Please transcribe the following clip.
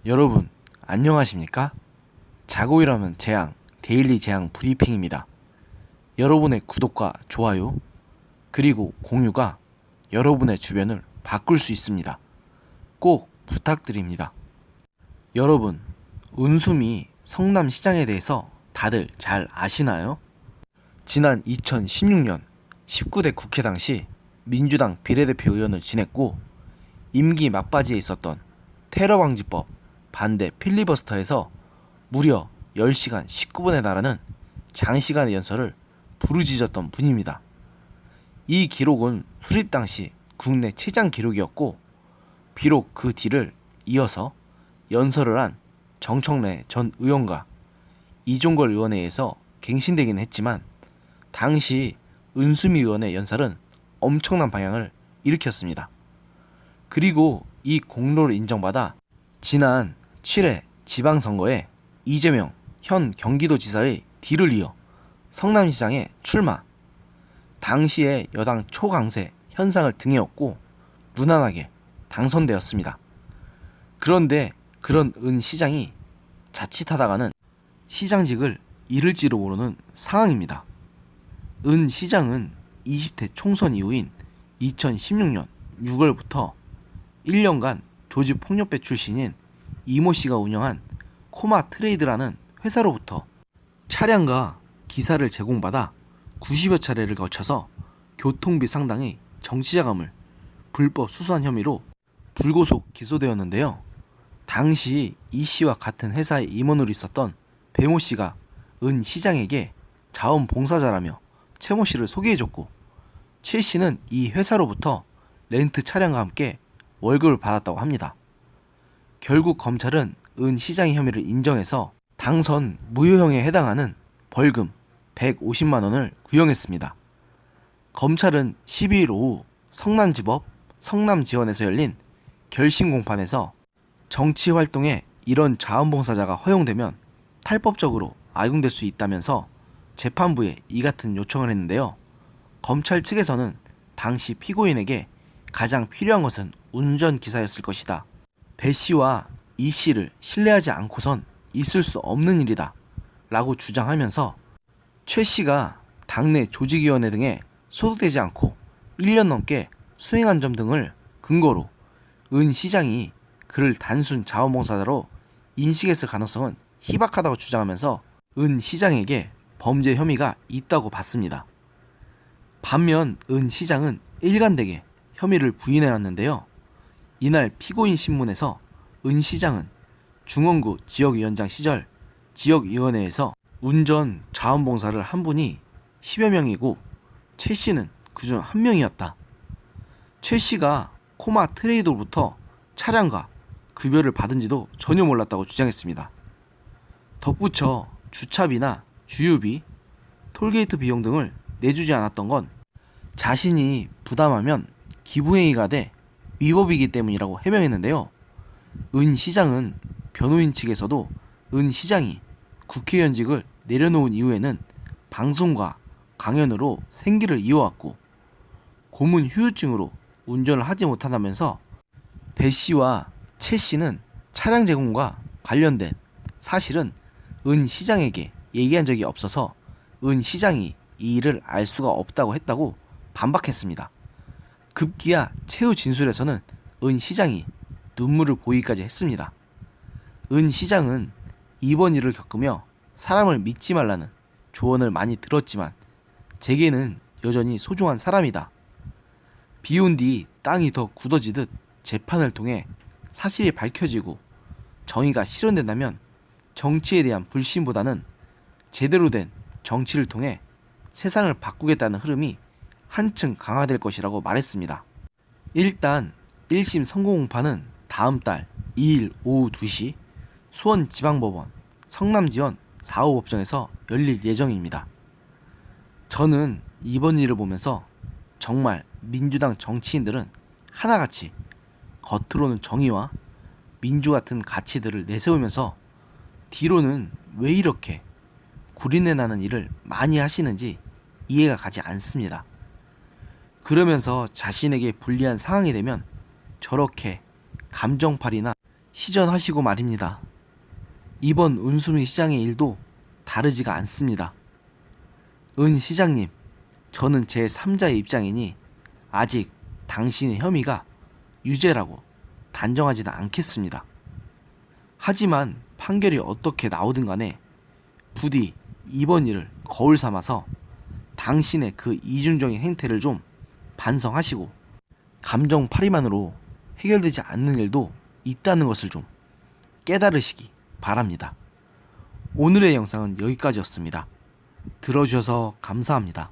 여러분, 안녕하십니까? 자고 일어나면 재앙, 데일리 재앙 브리핑입니다. 여러분의 구독과 좋아요, 그리고 공유가 여러분의 주변을 바꿀 수 있습니다. 꼭 부탁드립니다. 여러분, 운수미 성남시장에 대해서 다들 잘 아시나요? 지난 2016년 19대 국회 당시 민주당 비례대표 의원을 지냈고, 임기 막바지에 있었던 테러방지법 반대 필리버스터에서 무려 10시간 19분에 달하는 장시간의 연설을 부르짖었던 분입니다. 이 기록은 수립 당시 국내 최장 기록이었고, 비록 그 뒤를 이어서 연설을 한 정청래 전 의원과 이종걸 의원에 의해서 갱신되긴 했지만, 당시 은수미 의원의 연설은 엄청난 방향을 일으켰습니다. 그리고 이 공로를 인정받아 지난 7회 지방선거에 이재명 현 경기도지사의 뒤를 이어 성남시장에 출마, 당시의 여당 초강세 현상을 등에 업고 무난하게 당선되었습니다. 그런데 그런 은 시장이 자칫하다가는 시장직을 잃을지도 모르는 상황입니다. 은 시장은 20대 총선 이후인 2016년 6월부터 1년간 조직폭력배 출신인 이모 씨가 운영한 코마 트레이드라는 회사로부터 차량과 기사를 제공받아 90여 차례를 거쳐서 교통비 상당의 정치자금을 불법 수수한 혐의로 불구속 기소되었는데요. 당시 이 씨와 같은 회사의 임원으로 있었던 배모 씨가 은 시장에게 자원봉사자라며 최 모 씨를 소개해줬고, 최 씨는 이 회사로부터 렌트 차량과 함께 월급을 받았다고 합니다. 결국 검찰은 은 시장의 혐의를 인정해서 당선 무효형에 해당하는 벌금 150만 원을 구형했습니다. 검찰은 12일 오후 성남지법 성남지원에서 열린 결심 공판에서 정치 활동에 이런 자원봉사자가 허용되면 탈법적으로 악용될 수 있다면서 재판부에 이 같은 요청을 했는데요. 검찰 측에서는 당시 피고인에게 가장 필요한 것은 운전기사였을 것이다, 배 씨와 이 씨를 신뢰하지 않고선 있을 수 없는 일이다 라고 주장하면서, 최 씨가 당내 조직위원회 등에 소속되지 않고 1년 넘게 수행한 점 등을 근거로 은 시장이 그를 단순 자원봉사자로 인식했을 가능성은 희박하다고 주장하면서 은 시장에게 범죄 혐의가 있다고 봤습니다. 반면 은 시장은 일관되게 혐의를 부인해왔는데요. 이날 피고인 신문에서 은 시장은 중원구 지역위원장 시절 지역위원회에서 운전 자원봉사를 한 분이 10여 명이고 최 씨는 그중 한 명이었다, 최 씨가 코마 트레이더로부터 차량과 급여를 받은지도 전혀 몰랐다고 주장했습니다. 덧붙여 주차비나 주유비, 톨게이트 비용 등을 내주지 않았던 건 자신이 부담하면 기부행위가 돼 위법이기 때문이라고 해명했는데요. 은 시장은 변호인 측에서도 은 시장이 국회의원직을 내려놓은 이후에는 방송과 강연으로 생계를 이어왔고 고문 후유증으로 운전을 하지 못한다면서 배 씨와 최 씨는 차량 제공과 관련된 사실은 은 시장에게 얘기한 적이 없어서 은 시장이 이 일을 알 수가 없다고 했다고 반박했습니다. 급기야 최후 진술에서는 은 시장이 눈물을 보이기까지 했습니다. 은 시장은 이번 일을 겪으며 사람을 믿지 말라는 조언을 많이 들었지만 제게는 여전히 소중한 사람이다. 비운 뒤 땅이 더 굳어지듯 재판을 통해 사실이 밝혀지고 정의가 실현된다면 정치에 대한 불신보다는 제대로 된 정치를 통해 세상을 바꾸겠다는 흐름이 한층 강화될 것이라고 말했습니다. 일단 1심 선고공판은 다음 달 2일 오후 2시 수원지방법원 성남지원 4호 법정에서 열릴 예정입니다. 저는 이번 일을 보면서 정말 민주당 정치인들은 하나같이 겉으로는 정의와 민주 같은 가치들을 내세우면서 뒤로는 왜 이렇게 구린내 나는 일을 많이 하시는지 이해가 가지 않습니다. 그러면서 자신에게 불리한 상황이 되면 저렇게 감정팔이나 시전하시고 말입니다. 이번 운수미 시장의 일도 다르지가 않습니다. 은 시장님, 저는 제3자의 입장이니 아직 당신의 혐의가 유죄라고 단정하지는 않겠습니다. 하지만 판결이 어떻게 나오든 간에 부디 이번 일을 거울 삼아서 당신의 그 이중적인 행태를 좀 반성하시고 감정 파리만으로 해결되지 않는 일도 있다는 것을 좀 깨달으시기 바랍니다. 오늘의 영상은 여기까지였습니다. 들어주셔서 감사합니다.